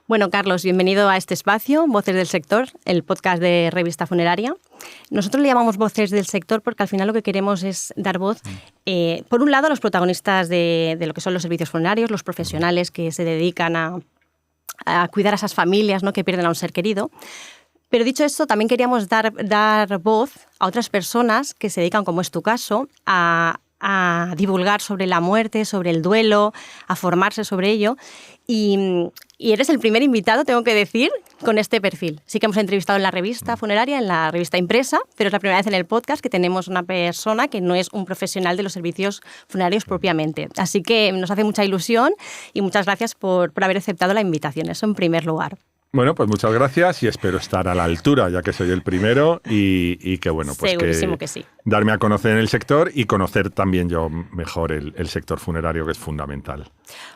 Bueno, Carlos, bienvenido a este espacio, Voces del Sector, el podcast de Revista Funeraria. Nosotros le llamamos Voces del Sector porque al final lo que queremos es dar voz, por un lado, a los protagonistas de lo que son los servicios funerarios, los profesionales que se dedican a cuidar a esas familias, ¿no?, que pierden a un ser querido. Pero dicho esto, también queríamos dar voz a otras personas que se dedican, como es tu caso, a divulgar sobre la muerte, sobre el duelo, a formarse sobre ello. Y eres el primer invitado, tengo que decir, con este perfil. Sí que hemos entrevistado en la revista funeraria, en la revista impresa, pero es la primera vez en el podcast que tenemos una persona que no es un profesional de los servicios funerarios propiamente. Así que nos hace mucha ilusión y muchas gracias por haber aceptado la invitación. Eso en primer lugar. Bueno, pues muchas gracias y espero estar a la altura, ya que soy el primero y que, bueno, pues segurísimo que sí. Darme a conocer en el sector y conocer también yo mejor el sector funerario, que es fundamental.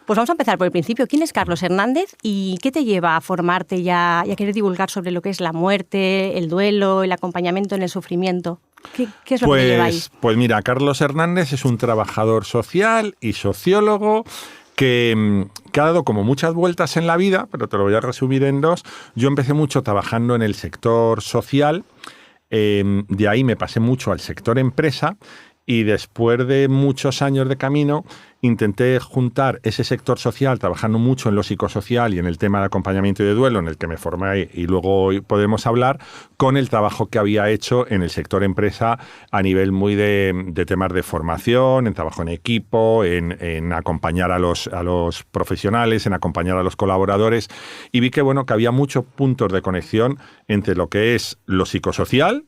Pues vamos a empezar por el principio. ¿Quién es Carlos Hernández y qué te lleva a formarte y a querer divulgar sobre lo que es la muerte, el duelo, el acompañamiento en el sufrimiento? ¿Qué es lo que te lleva ahí? Pues mira, Carlos Hernández es un trabajador social y sociólogo que ha dado como muchas vueltas en la vida, pero te lo voy a resumir en dos. Yo empecé mucho trabajando en el sector social, de ahí me pasé mucho al sector empresa y después de muchos años de camino intenté juntar ese sector social, trabajando mucho en lo psicosocial y en el tema de acompañamiento y de duelo, en el que me formé y luego hoy podemos hablar, con el trabajo que había hecho en el sector empresa a nivel muy de temas de formación, en trabajo en equipo, en acompañar a los profesionales, en acompañar a los colaboradores, y vi que, bueno, que había muchos puntos de conexión entre lo que es lo psicosocial,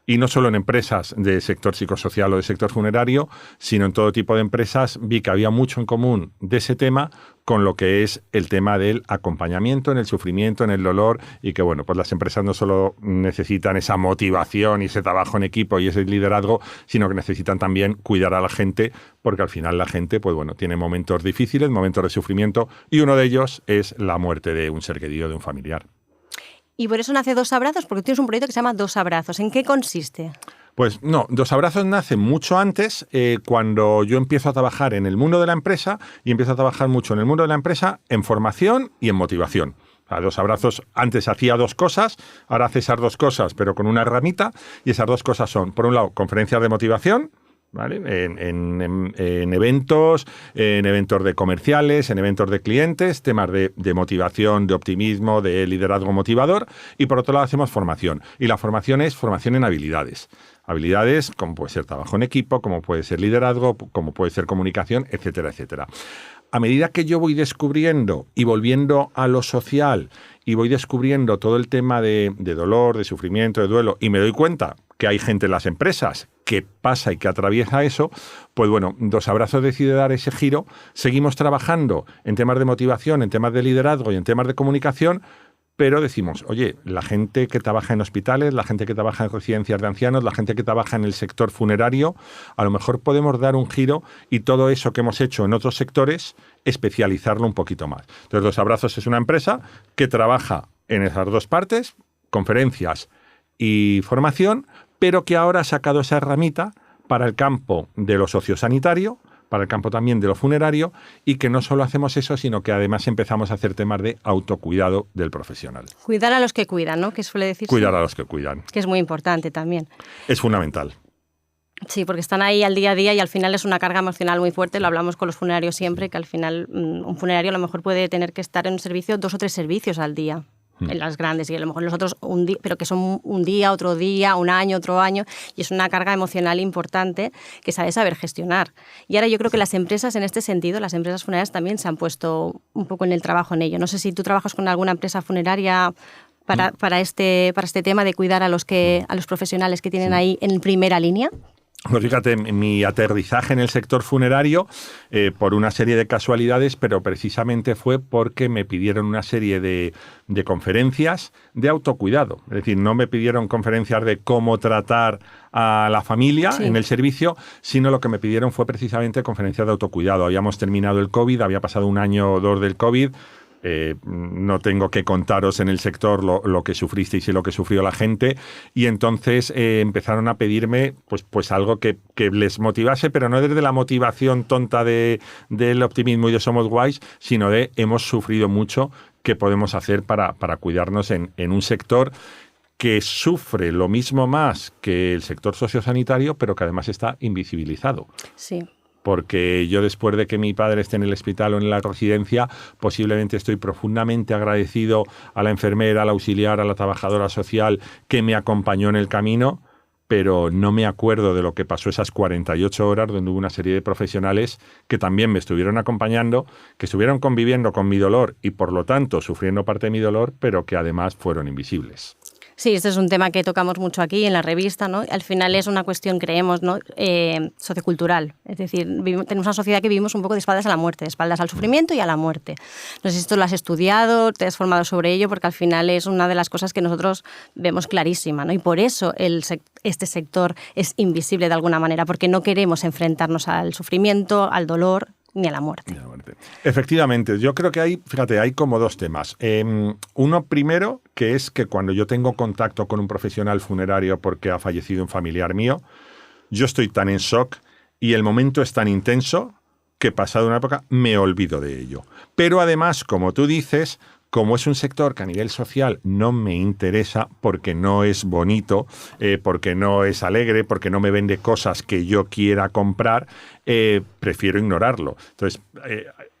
y no solo en empresas del sector psicosocial o del sector funerario, sino en todo tipo de empresas. Vi que había mucho en común de ese tema con lo que es el tema del acompañamiento en el sufrimiento, en el dolor, y que, bueno, pues las empresas no solo necesitan esa motivación y ese trabajo en equipo y ese liderazgo, sino que necesitan también cuidar a la gente, porque al final la gente, pues bueno, tiene momentos difíciles, momentos de sufrimiento, y uno de ellos es la muerte de un ser querido, de un familiar. Y por eso nace Dos Abrazos, porque tienes un proyecto que se llama Dos Abrazos. ¿En qué consiste? Pues no, Dos Abrazos nace mucho antes, cuando yo empiezo a trabajar en el mundo de la empresa, y empiezo a trabajar mucho en el mundo de la empresa en formación y en motivación. A Dos Abrazos antes hacía dos cosas, ahora hace esas dos cosas, pero con una ramita, y esas dos cosas son, por un lado, conferencias de motivación, ¿vale? En eventos de comerciales, en eventos de clientes, temas de motivación, de optimismo, de liderazgo motivador, y por otro lado hacemos formación. Y la formación es formación en habilidades. Habilidades como puede ser trabajo en equipo, como puede ser liderazgo, como puede ser comunicación, etcétera, etcétera. A medida que yo voy descubriendo y volviendo a lo social y voy descubriendo todo el tema de dolor, de sufrimiento, de duelo, y me doy cuenta que hay gente en las empresas que pasa y que atraviesa eso, pues bueno, Dos Abrazos decide dar ese giro. Seguimos trabajando en temas de motivación, en temas de liderazgo y en temas de comunicación, pero decimos, oye, la gente que trabaja en hospitales, la gente que trabaja en residencias de ancianos, la gente que trabaja en el sector funerario, a lo mejor podemos dar un giro y todo eso que hemos hecho en otros sectores, especializarlo un poquito más. Entonces, Dos Abrazos es una empresa que trabaja en esas dos partes, conferencias y formación, pero que ahora ha sacado esa ramita para el campo de lo sociosanitario, para el campo también de lo funerario, y que no solo hacemos eso, sino que además empezamos a hacer temas de autocuidado del profesional. Cuidar a los que cuidan, ¿no? Que suele decirse. Cuidar a los que cuidan. Que es muy importante también. Es fundamental. Sí, porque están ahí al día a día y al final es una carga emocional muy fuerte. Lo hablamos con los funerarios siempre, que al final un funerario a lo mejor puede tener que estar en un servicio, 2 o 3 servicios al día. En las grandes, y a lo mejor los otros un día, pero que son un día, otro día, un año, otro año, y es una carga emocional importante que sabe saber gestionar. Y ahora yo creo que las empresas, en este sentido, las empresas funerarias también se han puesto un poco en el trabajo en ello. No sé si tú trabajas con alguna empresa funeraria para este tema de cuidar a los profesionales que tienen ahí en primera línea. Pues fíjate, mi aterrizaje en el sector funerario, por una serie de casualidades, pero precisamente fue porque me pidieron una serie de conferencias de autocuidado. Es decir, no me pidieron conferencias de cómo tratar a la familia en el servicio, sino lo que me pidieron fue precisamente conferencias de autocuidado. Habíamos terminado el COVID, había pasado 1 año o 2 del COVID. No tengo que contaros en el sector lo que sufristeis y lo que sufrió la gente, y entonces empezaron a pedirme pues algo que les motivase, pero no desde la motivación tonta del optimismo y de somos guays, sino de hemos sufrido mucho, qué podemos hacer para cuidarnos en un sector que sufre lo mismo más que el sector sociosanitario, pero que además está invisibilizado. Sí. Porque yo, después de que mi padre esté en el hospital o en la residencia, posiblemente estoy profundamente agradecido a la enfermera, al auxiliar, a la trabajadora social que me acompañó en el camino, pero no me acuerdo de lo que pasó esas 48 horas donde hubo una serie de profesionales que también me estuvieron acompañando, que estuvieron conviviendo con mi dolor y, por lo tanto, sufriendo parte de mi dolor, pero que además fueron invisibles. Sí, este es un tema que tocamos mucho aquí en la revista, ¿no? Al final es una cuestión, creemos, ¿no? Sociocultural. Es decir, tenemos una sociedad que vivimos un poco de espaldas a la muerte, de espaldas al sufrimiento y a la muerte. No sé si esto lo has estudiado, te has formado sobre ello, porque al final es una de las cosas que nosotros vemos clarísima, ¿no? Y por eso este sector es invisible de alguna manera, porque no queremos enfrentarnos al sufrimiento, al dolor ni a la muerte. Efectivamente, yo creo que hay como dos temas. Uno primero, que es que cuando yo tengo contacto con un profesional funerario porque ha fallecido un familiar mío, yo estoy tan en shock y el momento es tan intenso que, pasada una época, me olvido de ello. Pero además, como tú dices, como es un sector que a nivel social no me interesa porque no es bonito, porque no es alegre, porque no me vende cosas que yo quiera comprar, prefiero ignorarlo. Entonces,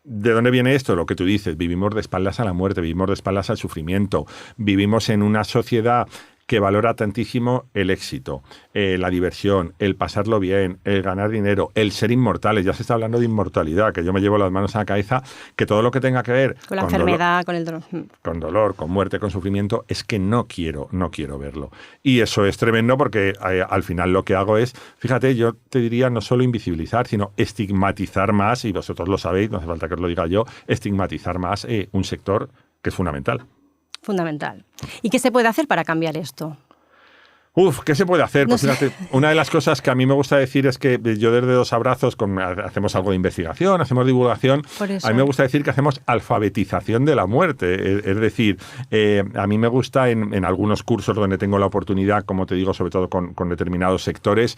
¿de dónde viene esto? Lo que tú dices, vivimos de espaldas a la muerte, vivimos de espaldas al sufrimiento, vivimos en una sociedad que valora tantísimo el éxito, la diversión, el pasarlo bien, el ganar dinero, el ser inmortales. Ya se está hablando de inmortalidad, que yo me llevo las manos a la cabeza, que todo lo que tenga que ver con la enfermedad, con el dolor. Con dolor, con muerte, con sufrimiento, es que no quiero verlo. Y eso es tremendo porque al final lo que hago es, fíjate, yo te diría no solo invisibilizar, sino estigmatizar más, y vosotros lo sabéis, no hace falta que os lo diga yo, estigmatizar más un sector que es fundamental. Fundamental. ¿Y qué se puede hacer para cambiar esto? ¿Qué se puede hacer? Pues fíjate, una de las cosas que a mí me gusta decir es que yo desde Dos Abrazos hacemos algo de investigación, hacemos divulgación. A mí me gusta decir que hacemos alfabetización de la muerte. Es decir, a mí me gusta en algunos cursos donde tengo la oportunidad, como te digo, sobre todo con determinados sectores,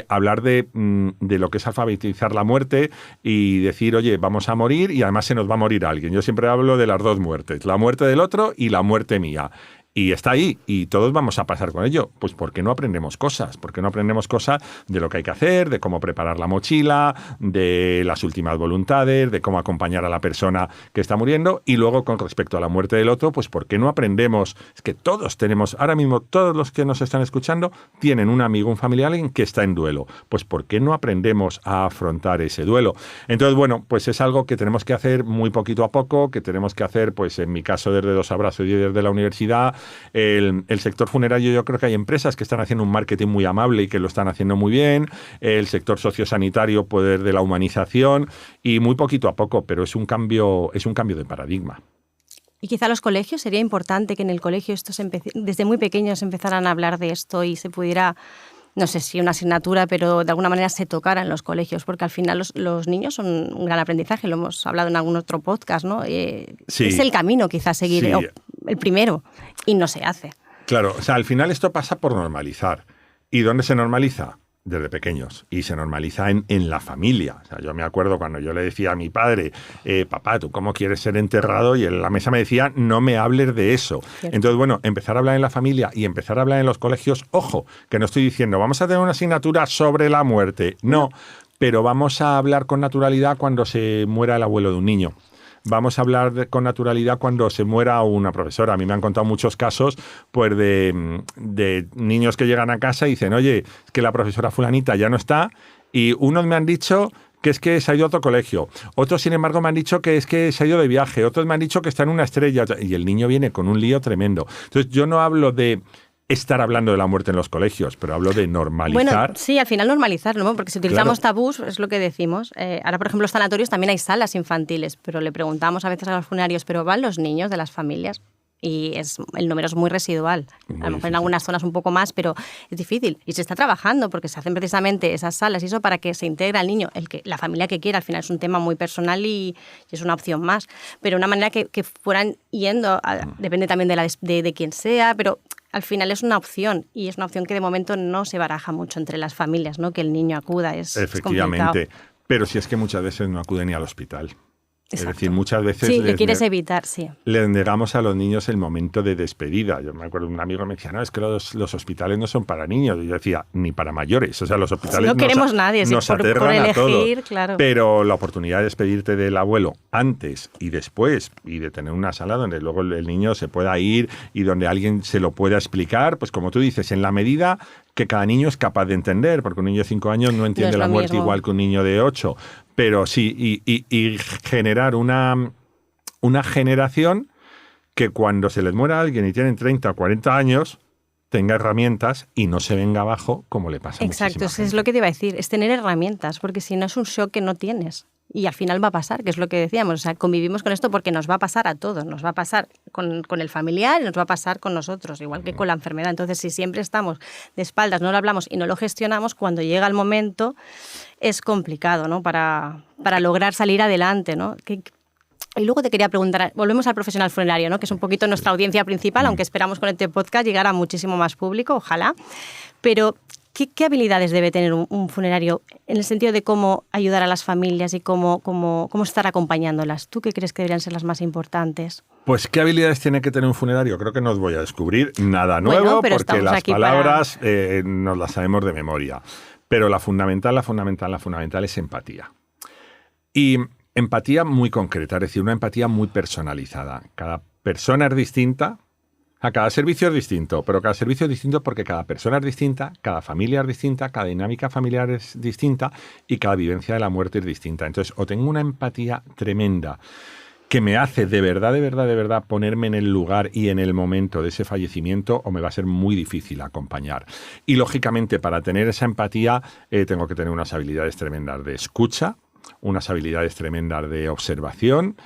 hablar de lo que es alfabetizar la muerte y decir, oye, vamos a morir y además se nos va a morir alguien. Yo siempre hablo de las dos muertes, la muerte del otro y la muerte mía. Y está ahí, y todos vamos a pasar con ello. Pues ¿por qué no aprendemos cosas? ¿Por qué no aprendemos cosas de lo que hay que hacer, de cómo preparar la mochila, de las últimas voluntades, de cómo acompañar a la persona que está muriendo? Y luego, con respecto a la muerte del otro, pues ¿por qué no aprendemos? Es que todos tenemos, ahora mismo todos los que nos están escuchando tienen un amigo, un familiar, alguien que está en duelo. Pues ¿por qué no aprendemos a afrontar ese duelo? Entonces, bueno, pues es algo que tenemos que hacer muy poquito a poco, que tenemos que hacer, pues en mi caso, desde Dos Abrazos y desde la universidad. El sector funerario, yo creo que hay empresas que están haciendo un marketing muy amable y que lo están haciendo muy bien. El sector sociosanitario, poder de la humanización, y muy poquito a poco, pero es un cambio de paradigma. Y quizá los colegios, sería importante que en el colegio desde muy pequeños empezaran a hablar de esto y se pudiera, no sé si una asignatura, pero de alguna manera se tocara en los colegios, porque al final los niños son un gran aprendizaje, lo hemos hablado en algún otro podcast, ¿no? Sí. Es el camino quizás seguir, sí. El primero, y no se hace. Claro, o sea, al final esto pasa por normalizar. ¿Y dónde se normaliza? Desde pequeños, y se normaliza en la familia. O sea, yo me acuerdo cuando yo le decía a mi padre, papá, ¿tú cómo quieres ser enterrado? Y en la mesa me decía, no me hables de eso. Cierto. Entonces, bueno, empezar a hablar en la familia y empezar a hablar en los colegios, ojo, que no estoy diciendo, vamos a tener una asignatura sobre la muerte, no, pero vamos a hablar con naturalidad cuando se muera el abuelo de un niño. Vamos a hablar con naturalidad cuando se muera una profesora. A mí me han contado muchos casos pues de niños que llegan a casa y dicen, oye, es que la profesora fulanita ya no está, y unos me han dicho que es que se ha ido a otro colegio. Otros, sin embargo, me han dicho que es que se ha ido de viaje. Otros me han dicho que está en una estrella. Y el niño viene con un lío tremendo. Entonces, yo no hablo de estar hablando de la muerte en los colegios, pero hablo de normalizar. Bueno, sí, al final normalizar, ¿no? Porque si utilizamos tabús, es lo que decimos. Ahora, por ejemplo, los sanatorios también hay salas infantiles, pero le preguntamos a veces a los funerarios, ¿pero van los niños de las familias? Y el número es muy residual. A lo mejor en algunas zonas un poco más, pero es difícil. Y se está trabajando porque se hacen precisamente esas salas y eso para que se integre al niño, la familia que quiera. Al final es un tema muy personal y es una opción más. Pero una manera que fueran yendo, depende también de quién sea, pero al final es una opción, y es una opción que de momento no se baraja mucho entre las familias, ¿no? Que el niño acuda, es efectivamente, complicado. Pero si es que muchas veces no acude ni al hospital. Es decir, muchas veces sí, que quieres evitar, sí. Le negamos a los niños el momento de despedida. Yo me acuerdo, un amigo me decía, no, es que los hospitales no son para niños. Y yo decía, ni para mayores. O sea, los hospitales no queremos nadie, sí, por elegir, a todos. Claro. Pero la oportunidad de despedirte del abuelo antes y después, y de tener una sala donde luego el niño se pueda ir y donde alguien se lo pueda explicar, pues como tú dices, en la medida que cada niño es capaz de entender, porque un niño de 5 años no entiende la muerte igual que un niño de 8. Pero sí, y generar una generación que cuando se les muera alguien y tienen 30 o 40 años, tenga herramientas y no se venga abajo como le pasa a muchísima gente. Exacto, es lo que te iba a decir, es tener herramientas, porque si no es un shock que no tienes. Y al final va a pasar, que es lo que decíamos, o sea, convivimos con esto porque nos va a pasar a todos, nos va a pasar con el familiar y nos va a pasar con nosotros, igual que con la enfermedad. Entonces, si siempre estamos de espaldas, no lo hablamos y no lo gestionamos, cuando llega el momento es complicado, ¿no? Para lograr salir adelante, ¿no? Y luego te quería preguntar, volvemos al profesional funerario, ¿no? Que es un poquito nuestra audiencia principal, aunque esperamos con este podcast llegar a muchísimo más público, ojalá. Pero ¿qué habilidades debe tener un funerario en el sentido de cómo ayudar a las familias y cómo estar acompañándolas? ¿Tú qué crees que deberían ser las más importantes? Pues, ¿qué habilidades tiene que tener un funerario? Creo que no os voy a descubrir nada nuevo, porque las palabras nos las sabemos de memoria. Pero la fundamental es empatía. Y empatía muy concreta, es decir, una empatía muy personalizada. Cada persona es distinta. A cada servicio es distinto, pero cada servicio es distinto porque cada persona es distinta, cada familia es distinta, cada dinámica familiar es distinta y cada vivencia de la muerte es distinta. Entonces, o tengo una empatía tremenda que me hace de verdad ponerme en el lugar y en el momento de ese fallecimiento, o me va a ser muy difícil acompañar. Y lógicamente, para tener esa empatía, tengo que tener unas habilidades tremendas de escucha, unas habilidades tremendas de observación,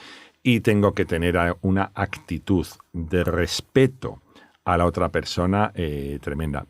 y tengo que tener una actitud de respeto a la otra persona tremenda.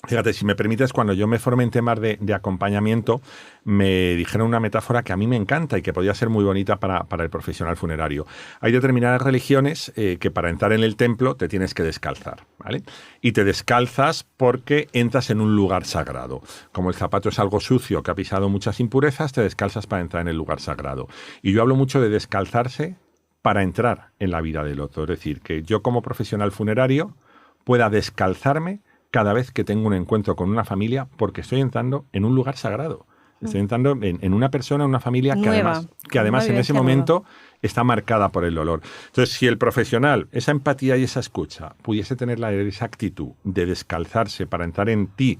Fíjate, si me permites, cuando yo me formé en temas de acompañamiento, me dijeron una metáfora que a mí me encanta y que podía ser muy bonita para el profesional funerario. Hay determinadas religiones que para entrar en el templo te tienes que descalzar, ¿vale? Y te descalzas porque entras en un lugar sagrado. Como el zapato es algo sucio que ha pisado muchas impurezas, te descalzas para entrar en el lugar sagrado. Y yo hablo mucho de descalzarse para entrar en la vida del otro. Es decir, que yo como profesional funerario pueda descalzarme cada vez que tengo un encuentro con una familia, porque estoy entrando en un lugar sagrado. Estoy entrando en una persona, en una familia que además en ese momento está marcada por el dolor. Entonces, si el profesional, esa empatía y esa escucha, pudiese tener esa actitud de descalzarse para entrar en ti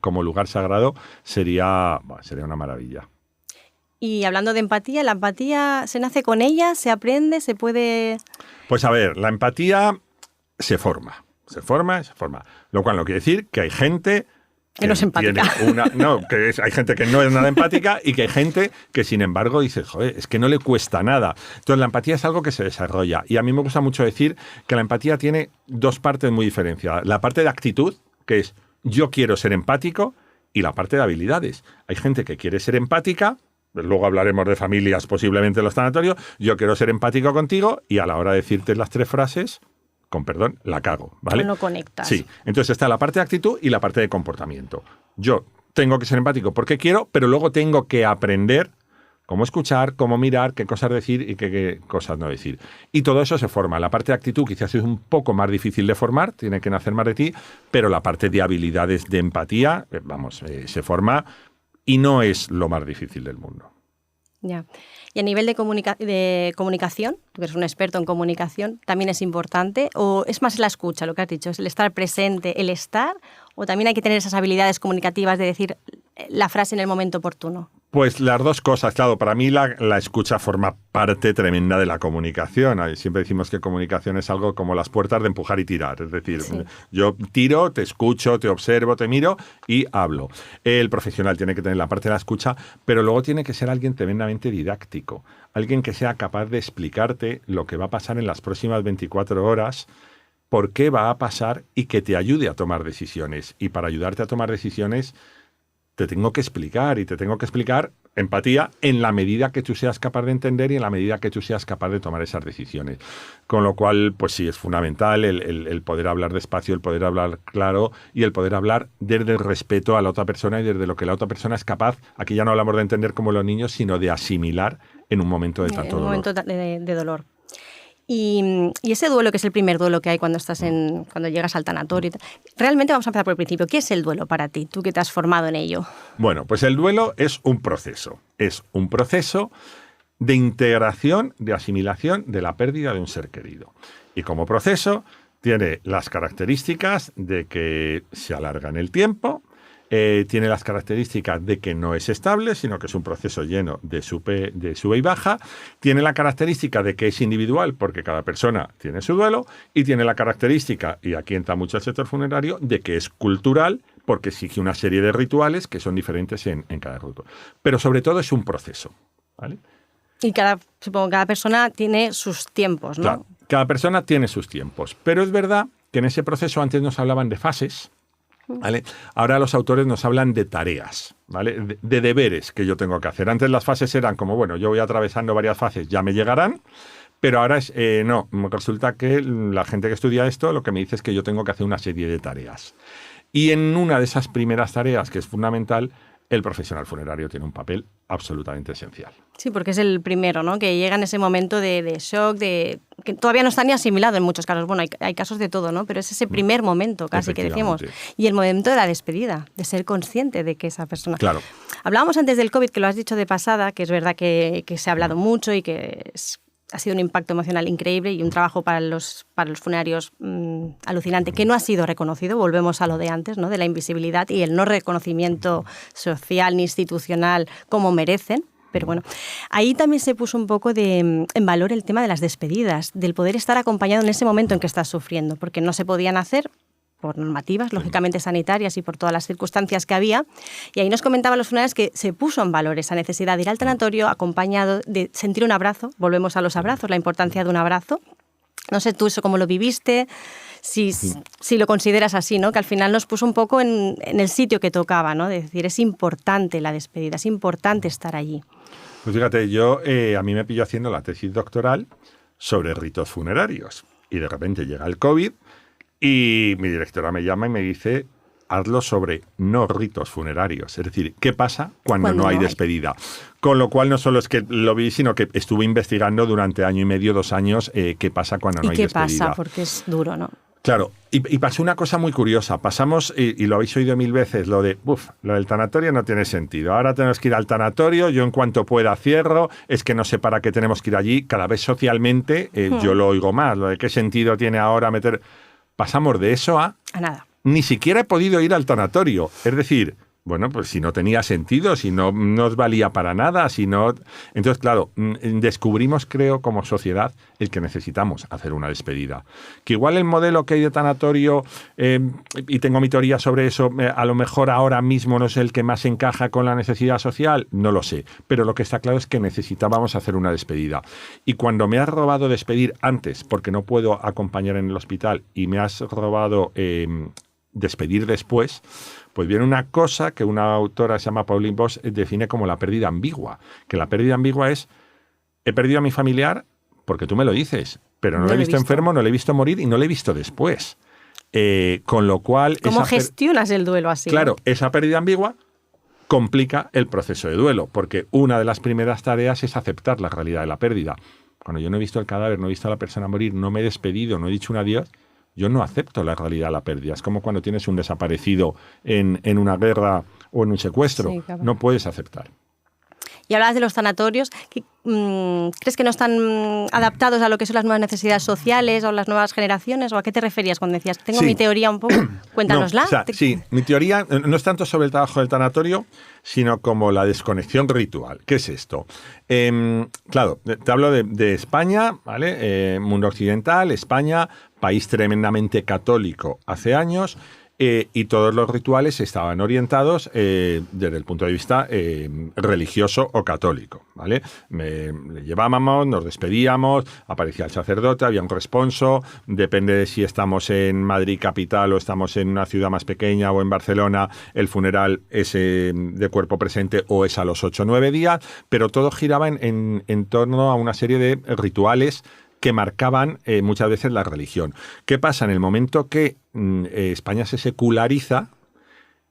como lugar sagrado, sería una maravilla. Y hablando de empatía, ¿la empatía se nace con ella? ¿Se aprende? ¿Se puede...? Pues a ver, la empatía se forma. Lo cual no quiere decir que hay gente que no es empática. Hay gente que no es nada empática y que hay gente que, sin embargo, dice, joder, es que no le cuesta nada. Entonces, la empatía es algo que se desarrolla. Y a mí me gusta mucho decir que la empatía tiene dos partes muy diferenciadas. La parte de actitud, que es yo quiero ser empático, y la parte de habilidades. Hay gente que quiere ser empática. Luego hablaremos de familias posiblemente en los sanatorios. Yo quiero ser empático contigo y a la hora de decirte las 3 frases, con perdón, la cago, ¿vale? No conectas. Sí, entonces está la parte de actitud y la parte de comportamiento. Yo tengo que ser empático porque quiero, pero luego tengo que aprender cómo escuchar, cómo mirar, qué cosas decir y qué cosas no decir. Y todo eso se forma. La parte de actitud quizás es un poco más difícil de formar, tiene que nacer más de ti, pero la parte de habilidades de empatía, se forma y no es lo más difícil del mundo. Ya. Y a nivel de comunicación, tú que eres un experto en comunicación, ¿también es importante? ¿O es más la escucha, lo que has dicho? ¿Es el estar presente, el estar? ¿O también hay que tener esas habilidades comunicativas de decir la frase en el momento oportuno? Pues las dos cosas, claro. Para mí la escucha forma parte tremenda de la comunicación. Siempre decimos que comunicación es algo como las puertas de empujar y tirar. Es decir, sí, yo tiro, te escucho, te observo, te miro y hablo. El profesional tiene que tener la parte de la escucha, pero luego tiene que ser alguien tremendamente didáctico. Alguien que sea capaz de explicarte lo que va a pasar en las próximas 24 horas, por qué va a pasar y que te ayude a tomar decisiones. Y para ayudarte a tomar decisiones te tengo que explicar empatía en la medida que tú seas capaz de entender y en la medida que tú seas capaz de tomar esas decisiones. Con lo cual, pues sí, es fundamental el poder hablar despacio, el poder hablar claro y el poder hablar desde el respeto a la otra persona y desde lo que la otra persona es capaz. Aquí ya no hablamos de entender como los niños, sino de asimilar en un momento de tanto dolor. En un momento de dolor. Y ese duelo, que es el primer duelo que hay cuando cuando llegas al tanatorio, realmente vamos a empezar por el principio. ¿Qué es el duelo para ti, tú que te has formado en ello? Bueno, pues el duelo es un proceso. Es un proceso de integración, de asimilación de la pérdida de un ser querido. Y como proceso tiene las características de que se alarga en el tiempo, tiene las características de que no es estable, sino que es un proceso lleno de sube y baja. Tiene la característica de que es individual, porque cada persona tiene su duelo. Y tiene la característica, y aquí entra mucho el sector funerario, de que es cultural, porque exige una serie de rituales que son diferentes en cada rito. Pero sobre todo es un proceso, ¿vale? Y supongo que cada persona tiene sus tiempos, ¿no? Claro, cada persona tiene sus tiempos. Pero es verdad que en ese proceso antes nos hablaban de fases, ¿vale? Ahora los autores nos hablan de tareas, ¿vale? De deberes que yo tengo que hacer. Antes las fases eran como, bueno, yo voy atravesando varias fases, ya me llegarán, pero ahora no, resulta que la gente que estudia esto lo que me dice es que yo tengo que hacer una serie de tareas. Y en una de esas primeras tareas, que es fundamental, el profesional funerario tiene un papel absolutamente esencial. Sí, porque es el primero, ¿no? Que llega en ese momento de shock, que todavía no está ni asimilado en muchos casos. Bueno, hay casos de todo, ¿no? Pero es ese primer momento casi que decimos. Y el momento de la despedida, de ser consciente de que esa persona... Claro. Hablábamos antes del COVID, que lo has dicho de pasada, que es verdad que se ha hablado mucho y que ha sido un impacto emocional increíble y un trabajo para los funerarios alucinante, que no ha sido reconocido. Volvemos a lo de antes, ¿no? De la invisibilidad y el no reconocimiento social ni institucional como merecen. Pero bueno, ahí también se puso un poco en valor el tema de las despedidas, del poder estar acompañado en ese momento en que estás sufriendo, porque no se podían hacer por normativas, lógicamente sanitarias y por todas las circunstancias que había. Y ahí nos comentaban los funerarios que se puso en valor esa necesidad de ir al tanatorio acompañado, de sentir un abrazo. Volvemos a los abrazos, la importancia de un abrazo. No sé tú eso cómo lo viviste, si lo consideras así, ¿no? Que al final nos puso un poco en el sitio que tocaba, ¿no? De decir, es importante la despedida, es importante estar allí. Pues fíjate, a mí me pilló haciendo la tesis doctoral sobre ritos funerarios. Y de repente llega el COVID y mi directora me llama y me dice, hazlo sobre no ritos funerarios. Es decir, ¿qué pasa cuando no hay despedida? Con lo cual no solo es que lo vi, sino que estuve investigando durante 1 año y medio, 2 años, qué pasa cuando no hay despedida. ¿Y qué pasa? Porque es duro, ¿no? Claro, y pasó una cosa muy curiosa. Pasamos, y lo habéis oído 1000 veces, lo del tanatorio no tiene sentido. Ahora tenemos que ir al tanatorio, yo en cuanto pueda cierro, es que no sé para qué tenemos que ir allí. Cada vez socialmente yo lo oigo más, lo de qué sentido tiene ahora meter... Pasamos de eso a nada. Ni siquiera he podido ir al tanatorio. Es decir, bueno, pues si no tenía sentido, si no nos valía para nada, si no... Entonces, claro, descubrimos, creo, como sociedad, el que necesitamos hacer una despedida. Que igual el modelo que hay de tanatorio, y tengo mi teoría sobre eso, a lo mejor ahora mismo no es el que más encaja con la necesidad social, no lo sé. Pero lo que está claro es que necesitábamos hacer una despedida. Y cuando me has robado despedir antes, porque no puedo acompañar en el hospital, y me has robado despedir después, pues viene una cosa que una autora se llama Pauline Bosch define como la pérdida ambigua. Que la pérdida ambigua es, he perdido a mi familiar porque tú me lo dices, pero no lo he visto enfermo, no le he visto morir y no le he visto después. Con lo cual... ¿Cómo gestionas el duelo así? Claro, esa pérdida ambigua complica el proceso de duelo, porque una de las primeras tareas es aceptar la realidad de la pérdida. Cuando yo no he visto el cadáver, no he visto a la persona morir, no me he despedido, no he dicho un adiós, yo no acepto la realidad de la pérdida. Es como cuando tienes un desaparecido en una guerra o en un secuestro. Sí, claro. No puedes aceptar. Y hablabas de los sanatorios. ¿Crees que no están adaptados a lo que son las nuevas necesidades sociales o las nuevas generaciones? ¿O a qué te referías cuando decías, tengo mi teoría un poco? Cuéntanosla. No, sí, mi teoría no es tanto sobre el trabajo del tanatorio, sino como la desconexión ritual. ¿Qué es esto? Claro, te hablo de España, ¿vale? Mundo occidental, España, país tremendamente católico hace años. y todos los rituales estaban orientados desde el punto de vista religioso o católico, ¿vale? Le llevábamos, nos despedíamos, aparecía el sacerdote, había un responso, depende de si estamos en Madrid capital o estamos en una ciudad más pequeña o en Barcelona, el funeral es de cuerpo presente o es a los 8 o 9 días, pero todo giraba en torno a una serie de rituales que marcaban muchas veces la religión. ¿Qué pasa? En el momento que España se seculariza,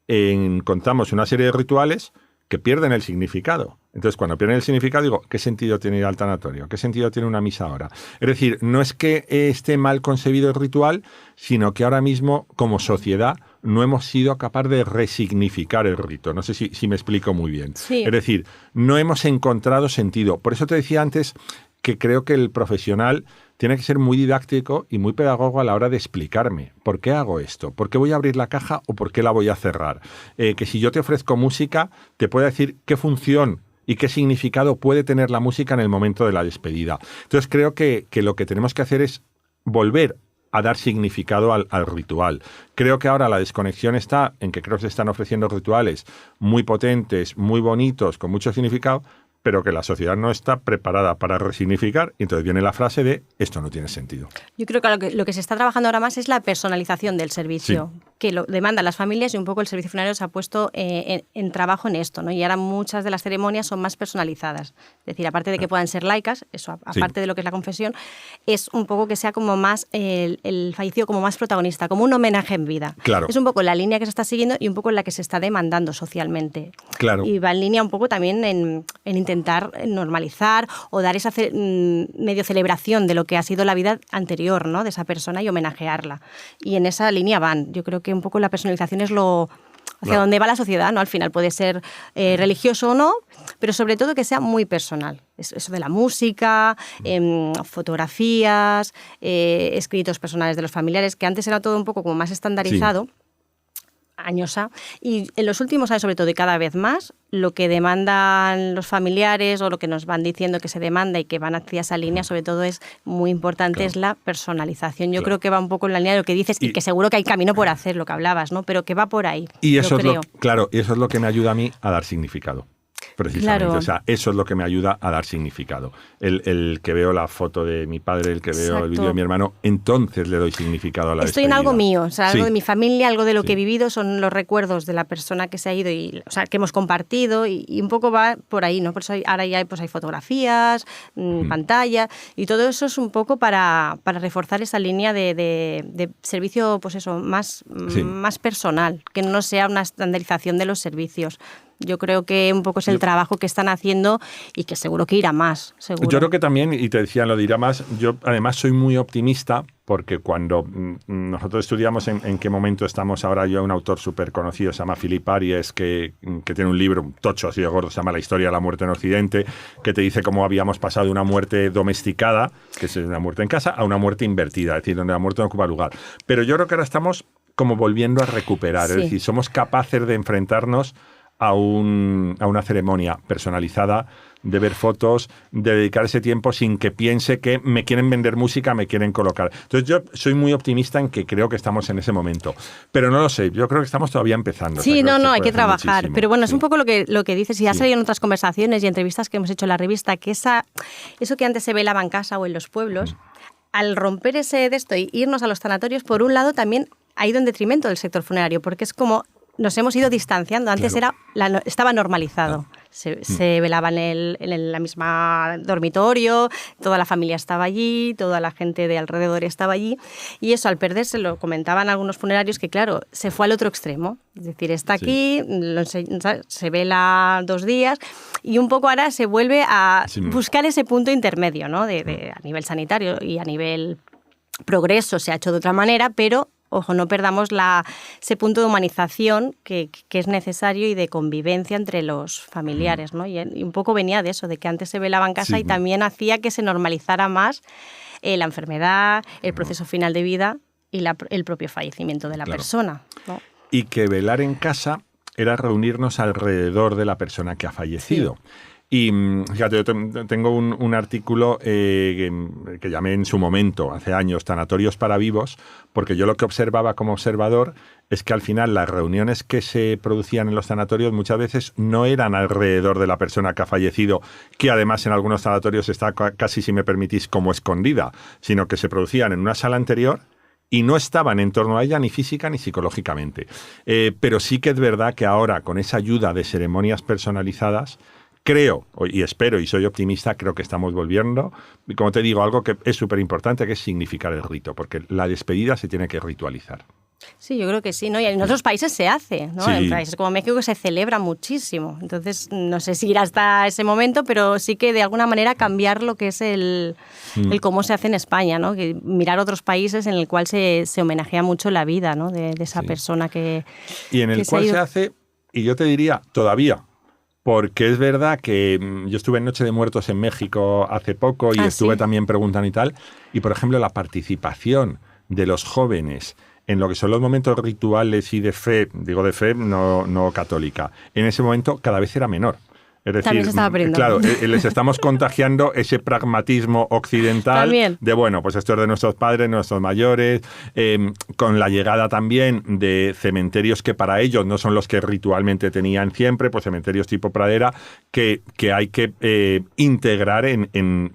encontramos una serie de rituales que pierden el significado. Entonces, cuando pierden el significado, digo, ¿qué sentido tiene ir al tanatorio? ¿Qué sentido tiene una misa ahora? Es decir, no es que esté mal concebido el ritual, sino que ahora mismo, como sociedad, no hemos sido capaces de resignificar el rito. No sé si me explico muy bien. Sí. Es decir, no hemos encontrado sentido. Por eso te decía antes que creo que el profesional tiene que ser muy didáctico y muy pedagogo a la hora de explicarme por qué hago esto, por qué voy a abrir la caja o por qué la voy a cerrar. Que si yo te ofrezco música, te puedo decir qué función y qué significado puede tener la música en el momento de la despedida. Entonces creo que lo que tenemos que hacer es volver a dar significado al ritual. Creo que ahora la desconexión está en que creo que se están ofreciendo rituales muy potentes, muy bonitos, con mucho significado, pero que la sociedad no está preparada para resignificar, y entonces viene la frase de esto no tiene sentido. Yo creo que lo que se está trabajando ahora más es la personalización del servicio, que lo demandan las familias, y un poco el servicio funerario se ha puesto en trabajo en esto, ¿no? Y ahora muchas de las ceremonias son más personalizadas. Es decir, aparte de que puedan ser laicas, eso aparte de lo que es la confesión, es un poco que sea como más el fallecido como más protagonista, como un homenaje en vida. Claro. Es un poco la línea que se está siguiendo y un poco la que se está demandando socialmente. Claro. Y va en línea un poco también en intentar normalizar o dar esa medio celebración de lo que ha sido la vida anterior, ¿no? De esa persona, y homenajearla. Y en esa línea van. Yo creo que un poco la personalización es hacia dónde va la sociedad, ¿no? Al final puede ser religioso o no, pero sobre todo que sea muy personal. Eso de la música, fotografías, escritos personales de los familiares, que antes era todo un poco como más estandarizado. Sí. Añosa, y en los últimos años sobre todo y cada vez más lo que demandan los familiares o lo que nos van diciendo que se demanda y que van hacia esa línea sobre todo es muy importante, es la personalización. Yo creo que va un poco en la línea de lo que dices y que seguro que hay camino por hacer, lo que hablabas, ¿no? Pero que va por ahí. Y eso es y eso es lo que me ayuda a mí a dar significado. Precisamente, o sea, eso es lo que me ayuda a dar significado. El que veo la foto de mi padre, el que veo el vídeo de mi hermano, entonces le doy significado a la despedida. Estoy en algo mío, o sea, algo de mi familia, algo de lo que he vivido, son los recuerdos de la persona que se ha ido y, o sea, que hemos compartido y un poco va por ahí, ¿no? Por eso ahora ya hay fotografías, pantalla, y todo eso es un poco para reforzar esa línea de servicio, pues eso, más personal, que no sea una estandarización de los servicios. Yo creo que un poco es el trabajo que están haciendo y que seguro que irá más. Seguro. Yo creo que también, y te decía, lo de irá más, yo además soy muy optimista porque cuando nosotros estudiamos en qué momento estamos ahora, yo un autor súper conocido, se llama Philip Aries, que tiene un libro, un tocho así de gordo, se llama La historia de la muerte en Occidente, que te dice cómo habíamos pasado de una muerte domesticada, que es una muerte en casa, a una muerte invertida, es decir, donde la muerte no ocupa lugar. Pero yo creo que ahora estamos como volviendo a recuperar, es decir, somos capaces de enfrentarnos a una ceremonia personalizada, de ver fotos, de dedicar ese tiempo sin que piense que me quieren vender música, me quieren colocar. Entonces yo soy muy optimista en que creo que estamos en ese momento. Pero no lo sé, yo creo que estamos todavía empezando. Sí, hay que trabajar. Muchísimo. Pero bueno, es un poco lo que dices, y ha salido en otras conversaciones y entrevistas que hemos hecho en la revista, que eso que antes se velaba en casa o en los pueblos, al romper ese de esto y irnos a los tanatorios, por un lado también ha ido en detrimento del sector funerario, porque es como nos hemos ido distanciando. Antes estaba normalizado. Se velaba en la misma dormitorio, toda la familia estaba allí, toda la gente de alrededor estaba allí. Y eso, al perderse, lo comentaban algunos funerarios, que claro, se fue al otro extremo. Es decir, está aquí, se vela 2 días, y un poco ahora se vuelve a buscar ese punto intermedio, ¿no? A nivel sanitario y a nivel progreso se ha hecho de otra manera, pero ojo, no perdamos ese punto de humanización que es necesario y de convivencia entre los familiares, ¿no? Y un poco venía de eso, de que antes se velaba en casa y también hacía que se normalizara más la enfermedad, el proceso final de vida y el propio fallecimiento de la persona, ¿no? Y que velar en casa era reunirnos alrededor de la persona que ha fallecido. Y fíjate, yo tengo un artículo que llamé en su momento, hace años, Tanatorios para vivos, porque yo lo que observaba como observador es que al final las reuniones que se producían en los tanatorios muchas veces no eran alrededor de la persona que ha fallecido, que además en algunos tanatorios está casi, si me permitís, como escondida, sino que se producían en una sala anterior y no estaban en torno a ella ni física ni psicológicamente. Pero sí que es verdad que ahora, con esa ayuda de ceremonias personalizadas, creo, y espero, y soy optimista, creo que estamos volviendo. Y como te digo, algo que es súper importante, que es significar el rito, porque la despedida se tiene que ritualizar. Sí, yo creo que sí, ¿no? Y en otros países se hace, ¿no? Sí. En países como México se celebra muchísimo. Entonces, no sé si ir hasta ese momento, pero sí que de alguna manera cambiar lo que es el cómo se hace en España, ¿no? Que mirar otros países en el cual se homenajea mucho la vida, ¿no? de esa persona que... Y en el cual se hace, y yo te diría, todavía... Porque es verdad que yo estuve en Noche de Muertos en México hace poco y estuve también preguntando y tal. Y, por ejemplo, la participación de los jóvenes en lo que son los momentos rituales y de fe, digo de fe no católica, en ese momento cada vez era menor. Es decir, también se estaba aprendiendo. Claro, les estamos contagiando ese pragmatismo occidental también. De, bueno, pues esto es de nuestros padres, nuestros mayores, con la llegada también de cementerios que para ellos no son los que ritualmente tenían siempre, pues cementerios tipo pradera, que hay que integrar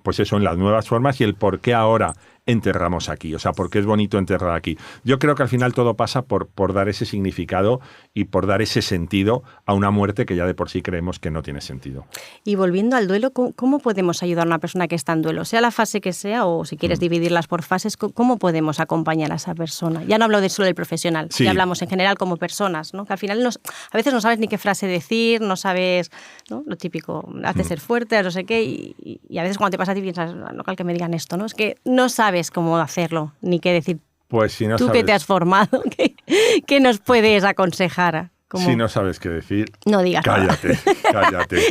pues eso, en las nuevas formas y el por qué ahora enterramos aquí, o sea, porque es bonito enterrar aquí. Yo creo que al final todo pasa por dar ese significado y por dar ese sentido a una muerte que ya de por sí creemos que no tiene sentido. Y volviendo al duelo, ¿cómo podemos ayudar a una persona que está en duelo? Sea la fase que sea, o si quieres dividirlas por fases, ¿cómo podemos acompañar a esa persona? Ya no hablo de solo del profesional, ya hablamos en general como personas, ¿no? Que al final a veces no sabes ni qué frase decir, no sabes, ¿no? Lo típico, has de ser fuerte, no sé qué, y a veces cuando te pasa a ti piensas, no cal que me digan esto, ¿no? Es que no sabes cómo hacerlo, ni qué decir. Pues si no tú sabes, que te has formado, ¿qué nos puedes aconsejar? ¿Cómo? Si no sabes qué decir, no digas cállate.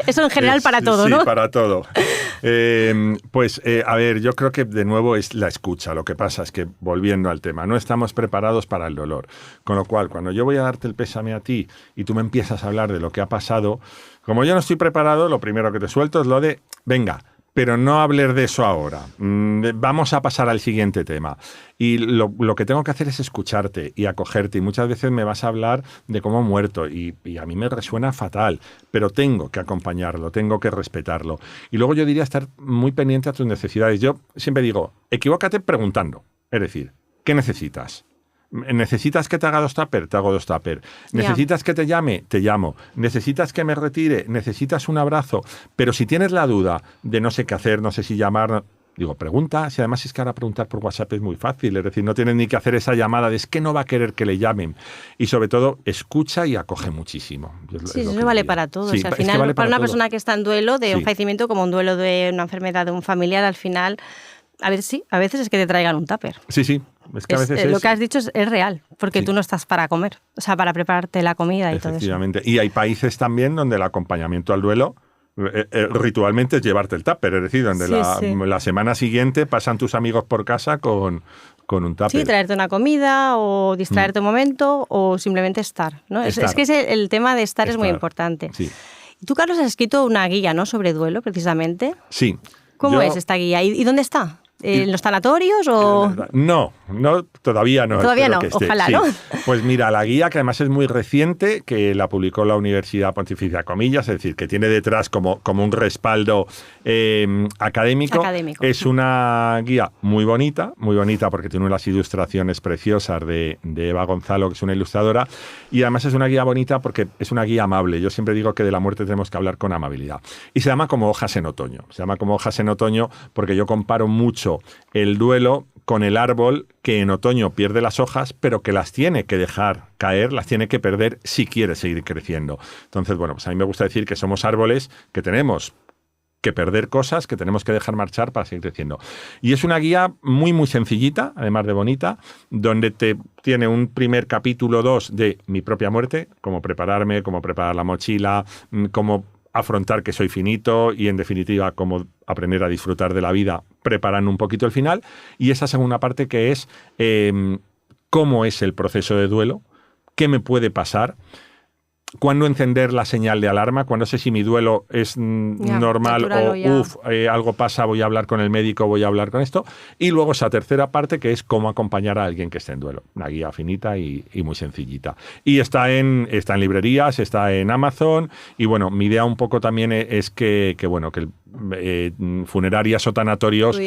Eso en general para todo, ¿no? Sí, para todo. A ver, yo creo que de nuevo es la escucha. Lo que pasa es que, volviendo al tema, no estamos preparados para el dolor. Con lo cual, cuando yo voy a darte el pésame a ti y tú me empiezas a hablar de lo que ha pasado, como yo no estoy preparado, lo primero que te suelto es lo de, venga, pero no hables de eso ahora. Vamos a pasar al siguiente tema. Y lo que tengo que hacer es escucharte y acogerte. Y muchas veces me vas a hablar de cómo ha muerto. Y a mí me resuena fatal. Pero tengo que acompañarlo, tengo que respetarlo. Y luego yo diría estar muy pendiente a tus necesidades. Yo siempre digo, equivócate preguntando. Es decir, ¿qué necesitas? ¿Necesitas que te haga 2 tupper? Te hago 2 tupper. ¿Necesitas que te llame? Te llamo. ¿Necesitas que me retire? ¿Necesitas un abrazo? Pero si tienes la duda de no sé qué hacer, no sé si llamar, digo, pregunta. Si además es que ahora preguntar por WhatsApp es muy fácil. Es decir, no tienes ni que hacer esa llamada de es que no va a querer que le llamen. Y sobre todo, escucha y acoge muchísimo. Sí, eso vale para todo. Sí, o sea, al final, vale para una todo. Persona que está en duelo de un fallecimiento, como un duelo de una enfermedad de un familiar, al final... A veces es que te traigan un tupper. Sí. Es que a veces lo que has dicho es real, porque tú no estás para comer, o sea, para prepararte la comida y todo eso. Efectivamente. Y hay países también donde el acompañamiento al duelo ritualmente es llevarte el tupper, es decir, donde la semana siguiente pasan tus amigos por casa con un tupper. Sí, traerte una comida o distraerte un momento o simplemente estar, ¿no? Es que el tema de estar es muy importante. Sí. Y tú, Carlos, has escrito una guía, ¿no?, sobre duelo, precisamente. Sí. ¿Cómo es esta guía? ¿Y dónde está? ¿En los tanatorios o...? No, todavía no. Todavía no, ojalá, ¿no? Pues mira, la guía, que además es muy reciente, que la publicó la Universidad Pontificia Comillas, es decir, que tiene detrás como un respaldo académico. Es una guía muy bonita porque tiene unas ilustraciones preciosas de Eva Gonzalo, que es una ilustradora, y además es una guía bonita porque es una guía amable. Yo siempre digo que de la muerte tenemos que hablar con amabilidad. Y se llama Como hojas en otoño. Se llama Como hojas en otoño porque yo comparo mucho el duelo con el árbol que en otoño pierde las hojas, pero que las tiene que dejar caer, las tiene que perder si quiere seguir creciendo. Entonces, bueno, pues a mí me gusta decir que somos árboles que tenemos que perder cosas, que tenemos que dejar marchar para seguir creciendo. Y es una guía muy, muy sencillita, además de bonita, donde tiene un primer capítulo 2 de mi propia muerte, cómo prepararme, cómo preparar la mochila, cómo afrontar que soy finito y, en definitiva, cómo aprender a disfrutar de la vida preparando un poquito el final. Y esa segunda parte que es cómo es el proceso de duelo, qué me puede pasar. cuándo encender la señal de alarma, cuándo sé si mi duelo es normal o algo pasa, voy a hablar con el médico, voy a hablar con esto. Y luego esa tercera parte que es cómo acompañar a alguien que esté en duelo. Una guía finita y muy sencillita. Y está en librerías, está en Amazon. Y bueno, mi idea un poco también es que funerarias o tanatorios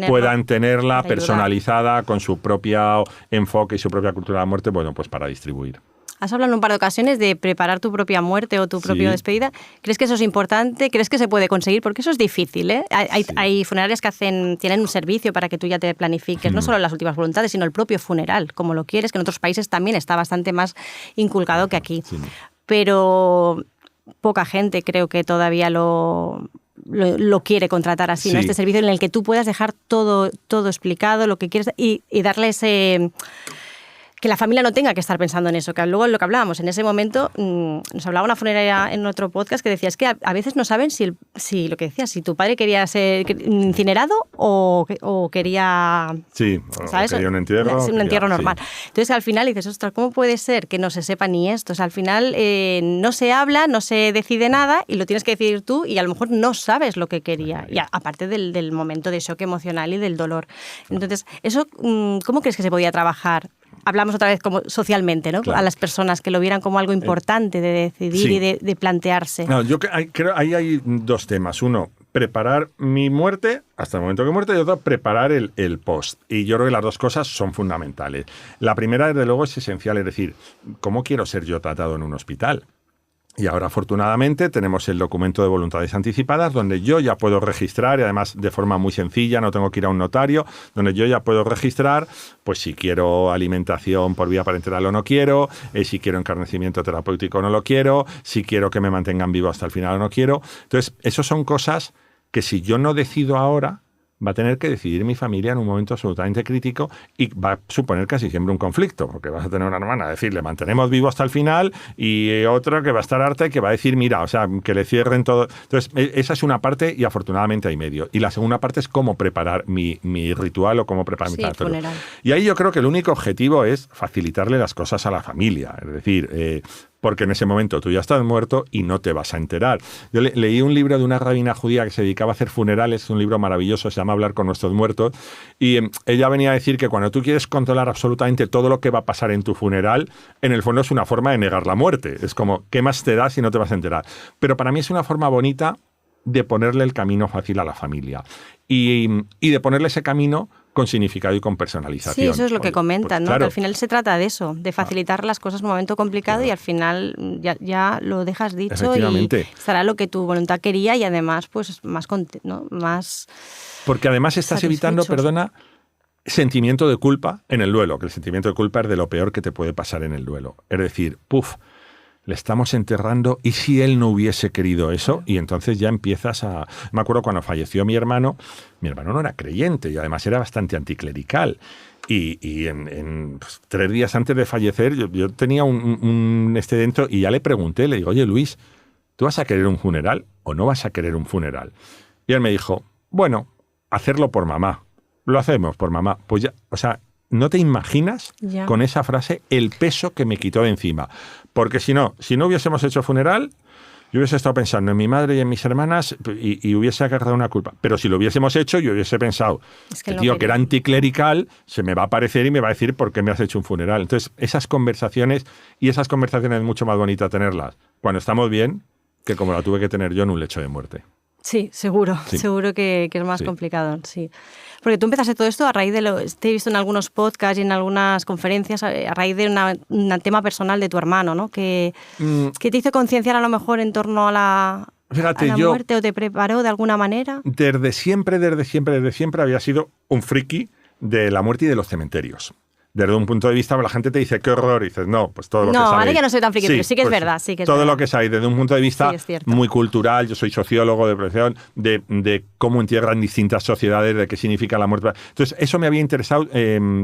puedan tenerla personalizada con su propio enfoque y su propia cultura de la muerte, bueno, pues para distribuir. Has hablado en un par de ocasiones de preparar tu propia muerte o tu propia despedida. ¿Crees que eso es importante? ¿Crees que se puede conseguir? Porque eso es difícil, ¿eh? Hay funerarias que tienen un servicio para que tú ya te planifiques, no solo las últimas voluntades, sino el propio funeral, como lo quieres, que en otros países también está bastante más inculcado que aquí. Sí. Pero poca gente creo que todavía lo quiere contratar así, ¿no? Este servicio en el que tú puedas dejar todo explicado, lo que quieres, y darle ese... que la familia no tenga que estar pensando en eso, que luego lo que hablábamos, en ese momento nos hablaba una funeraria en otro podcast que decía, es que a veces no saben si lo que decías, si tu padre quería ser incinerado o quería... Sí, ¿sabes? O quería un entierro. Un entierro normal. Sí. Entonces al final dices, ostras, ¿cómo puede ser que no se sepa ni esto? O sea, al final no se habla, no se decide nada y lo tienes que decidir tú y a lo mejor no sabes lo que quería, y aparte del momento de shock emocional y del dolor. Entonces, eso, ¿cómo crees que se podía trabajar? Hablamos otra vez como socialmente, ¿no? Claro. A las personas que lo vieran como algo importante de decidir y de plantearse. No, yo creo ahí hay dos temas. Uno, preparar mi muerte hasta el momento que muerte, y otro, preparar el post. Y yo creo que las dos cosas son fundamentales. La primera, desde luego, es esencial, es decir, ¿cómo quiero ser yo tratado en un hospital? Y ahora, afortunadamente, tenemos el documento de voluntades anticipadas, donde yo ya puedo registrar, y además de forma muy sencilla, no tengo que ir a un notario, donde yo ya puedo registrar, pues si quiero alimentación por vía parenteral o no quiero, si quiero encarnecimiento terapéutico o no lo quiero, si quiero que me mantengan vivo hasta el final o no quiero. Entonces, eso son cosas que si yo no decido ahora, va a tener que decidir mi familia en un momento absolutamente crítico y va a suponer casi siempre un conflicto, porque vas a tener una hermana a decirle mantenemos vivo hasta el final y otra que va a estar harta y que va a decir mira, o sea, que le cierren todo. Entonces, esa es una parte y afortunadamente hay medio. Y la segunda parte es cómo preparar mi ritual o cómo preparar mi tanatorio. Y ahí yo creo que el único objetivo es facilitarle las cosas a la familia. Es decir, porque en ese momento tú ya estás muerto y no te vas a enterar. Yo leí un libro de una rabina judía que se dedicaba a hacer funerales, un libro maravilloso, se llama Hablar con nuestros muertos, y ella venía a decir que cuando tú quieres controlar absolutamente todo lo que va a pasar en tu funeral, en el fondo es una forma de negar la muerte. Es como, ¿qué más te da si no te vas a enterar? Pero para mí es una forma bonita de ponerle el camino fácil a la familia y de ponerle ese camino con significado y con personalización. Sí, eso es lo que comentan, pues, ¿no? Claro. Que al final se trata de eso, de facilitar las cosas en un momento complicado, y al final ya lo dejas dicho y estará lo que tu voluntad quería y además pues más, ¿no? más... Porque además estás evitando, sentimiento de culpa en el duelo, que el sentimiento de culpa es de lo peor que te puede pasar en el duelo. Es decir, le estamos enterrando, ¿y si él no hubiese querido eso? Y entonces ya empiezas a... Me acuerdo cuando falleció mi hermano no era creyente y además era bastante anticlerical. Y en 3 días antes de fallecer yo tenía un dentro y ya le pregunté, le digo, oye Luis, ¿tú vas a querer un funeral o no vas a querer un funeral? Y él me dijo, bueno, hacerlo por mamá. Lo hacemos por mamá. Pues ya, o sea... No te imaginas con esa frase el peso que me quitó de encima. Porque si no hubiésemos hecho funeral, yo hubiese estado pensando en mi madre y en mis hermanas y hubiese agarrado una culpa. Pero si lo hubiésemos hecho, yo hubiese pensado, que tío que era anticlerical, se me va a aparecer y me va a decir por qué me has hecho un funeral. Entonces, esas conversaciones es mucho más bonita tenerlas cuando estamos bien que como la tuve que tener yo en un lecho de muerte. Sí, seguro que es más complicado, sí. Porque tú empezaste todo esto a raíz te he visto en algunos podcasts y en algunas conferencias, a raíz de un tema personal de tu hermano, ¿no? Que te hizo concienciar a lo mejor en torno a la muerte, o te preparó de alguna manera. Desde siempre había sido un friki de la muerte y de los cementerios. Desde un punto de vista, la gente te dice, qué horror, y dices, no, pues todo lo que sabéis. No, ahora ya no soy tan friki, pero sí que es verdad. Todo lo que sabéis, desde un punto de vista muy cultural, yo soy sociólogo de profesión, de cómo entierran distintas sociedades, de qué significa la muerte. Entonces, eso me había interesado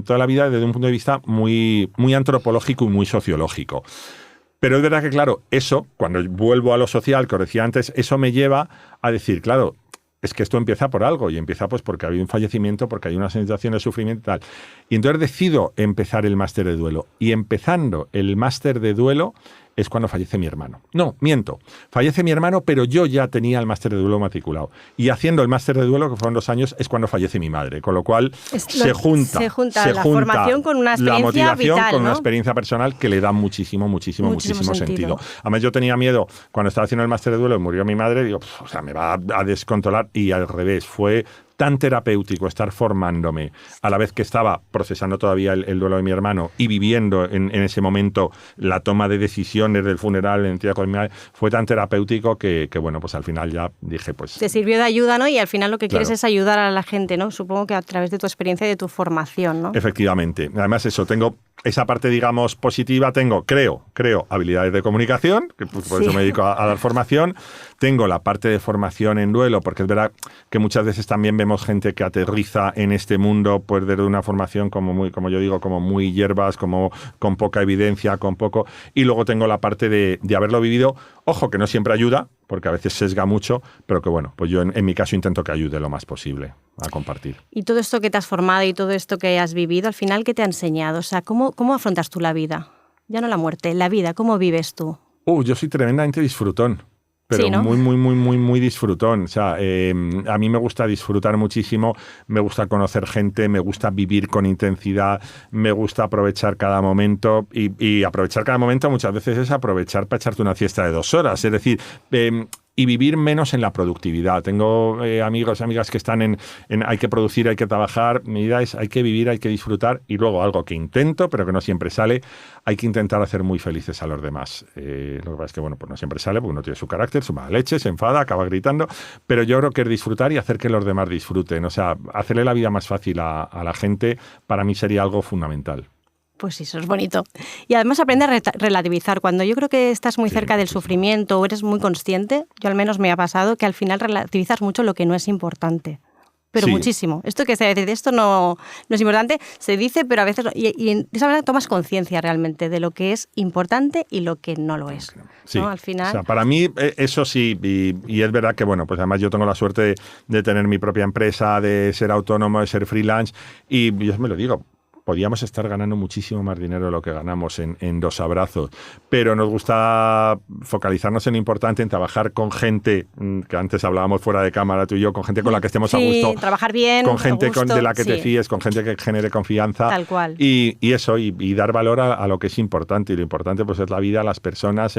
toda la vida desde un punto de vista muy, muy antropológico y muy sociológico. Pero es verdad que, claro, eso, cuando vuelvo a lo social, que os decía antes, eso me lleva a decir, claro, es que esto empieza por algo, y empieza pues porque ha habido un fallecimiento, porque hay una sensación de sufrimiento y tal. Y entonces decido empezar el máster de duelo. Y empezando el máster de duelo, es cuando fallece mi hermano. No, miento. Fallece mi hermano, pero yo ya tenía el máster de duelo matriculado. Y haciendo el máster de duelo, que fueron 2 años, es cuando fallece mi madre. Con lo cual se junta la formación con una experiencia la motivación vital, con ¿no? una experiencia personal que le da muchísimo sentido. Además, yo tenía miedo cuando estaba haciendo el máster de duelo y murió mi madre, digo, o sea, me va a descontrolar, y al revés, fue tan terapéutico estar formándome a la vez que estaba procesando todavía el duelo de mi hermano y viviendo en ese momento la toma de decisiones del funeral, en entidad con mi madre, fue tan terapéutico que bueno, pues al final ya dije, pues... Te sirvió de ayuda, ¿no? Y al final lo que quieres Claro. es ayudar a la gente, ¿no? Supongo que a través de tu experiencia y de tu formación, ¿no? Efectivamente. Además, eso, tengo esa parte, digamos, positiva, creo, habilidades de comunicación, que por eso me dedico a dar formación. Tengo la parte de formación en duelo, porque es verdad que muchas veces también vemos gente que aterriza en este mundo, pues desde una formación como yo digo, como muy hierbas, como con poca evidencia, con poco. Y luego tengo la parte de haberlo vivido. Ojo, que no siempre ayuda, porque a veces sesga mucho, pero que bueno, pues yo en mi caso intento que ayude lo más posible a compartir. Y todo esto que te has formado y todo esto que has vivido, al final, ¿qué te ha enseñado? O sea, ¿cómo afrontas tú la vida? Ya no la muerte, la vida, ¿cómo vives tú? Yo soy tremendamente disfrutón. Pero sí, ¿no? muy disfrutón. O sea, a mí me gusta disfrutar muchísimo, me gusta conocer gente, me gusta vivir con intensidad, me gusta aprovechar cada momento. Y aprovechar cada momento muchas veces es aprovechar para echarte una siesta de 2 horas. Es decir, y vivir menos en la productividad. Tengo amigos y amigas que están en hay que producir, hay que trabajar. Mi idea es hay que vivir, hay que disfrutar, y luego algo que intento, pero que no siempre sale, hay que intentar hacer muy felices a los demás. Lo que pasa es que, bueno, pues no siempre sale, porque uno tiene su carácter, su mala leche, se enfada, acaba gritando, pero yo creo que es disfrutar y hacer que los demás disfruten. O sea, hacerle la vida más fácil a la gente, para mí sería algo fundamental. Pues sí, eso es bonito. Y además aprende a relativizar. Cuando yo creo que estás muy cerca del sufrimiento o eres muy consciente, yo al menos me ha pasado que al final relativizas mucho lo que no es importante. Pero muchísimo. Esto que se dice, esto no es importante, se dice, pero a veces... Y en esa manera tomas conciencia realmente de lo que es importante y lo que no lo es. Sí. ¿No? Al final... O sea, para mí eso sí, y es verdad que, bueno, pues además yo tengo la suerte de tener mi propia empresa, de ser autónomo, de ser freelance, y yo me lo digo, podíamos estar ganando muchísimo más dinero de lo que ganamos en 2 abrazos, pero nos gusta focalizarnos en lo importante, en trabajar con gente, que antes hablábamos fuera de cámara tú y yo, con gente con la que estemos a gusto. Trabajar bien, con gente de la que te sí. fíes, con gente que genere confianza. Tal cual. Y eso, y dar valor a lo que es importante. Y lo importante pues es la vida, las personas,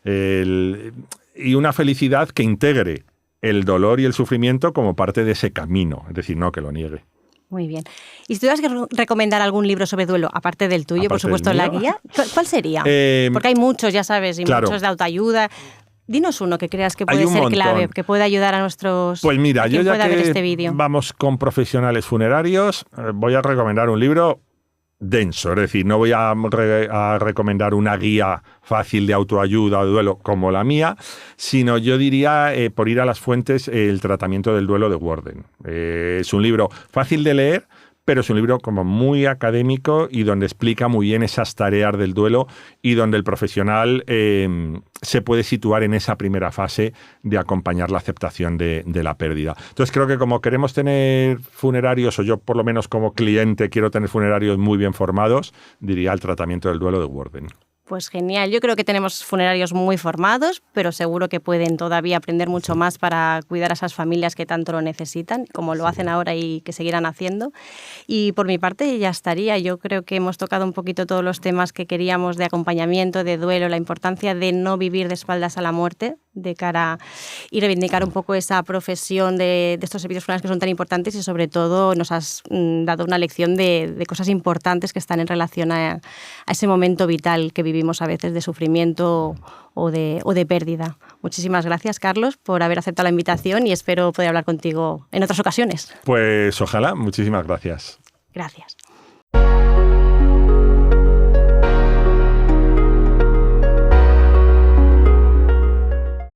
y una felicidad que integre el dolor y el sufrimiento como parte de ese camino. Es decir, no que lo niegue. Muy bien. Y si tuvieras que recomendar algún libro sobre duelo, aparte del tuyo, por supuesto, la guía, ¿cuál sería? Porque hay muchos, ya sabes, y claro, muchos de autoayuda. Dinos uno que creas que puede ser clave, que pueda ayudar a nuestros... Pues mira, yo ya que este vamos con profesionales funerarios, voy a recomendar un libro denso, es decir, no voy a recomendar una guía fácil de autoayuda o de duelo como la mía, sino yo diría, por ir a las fuentes, El tratamiento del duelo de Worden. Es un libro fácil de leer, pero es un libro como muy académico y donde explica muy bien esas tareas del duelo y donde el profesional se puede situar en esa primera fase de acompañar la aceptación de la pérdida. Entonces creo que como queremos tener funerarios, o yo por lo menos como cliente quiero tener funerarios muy bien formados, diría El tratamiento del duelo de Worden. Pues genial. Yo creo que tenemos funerarios muy formados, pero seguro que pueden todavía aprender mucho más para cuidar a esas familias que tanto lo necesitan, como lo hacen ahora y que seguirán haciendo. Y por mi parte ya estaría. Yo creo que hemos tocado un poquito todos los temas que queríamos de acompañamiento, de duelo, la importancia de no vivir de espaldas a la muerte, de cara y reivindicar un poco esa profesión de estos servicios funerarios que son tan importantes, y sobre todo nos has dado una lección de cosas importantes que están en relación a ese momento vital que vivimos a veces de sufrimiento o de pérdida. Muchísimas gracias, Carlos, por haber aceptado la invitación, y espero poder hablar contigo en otras ocasiones. Pues ojalá. Muchísimas gracias. Gracias.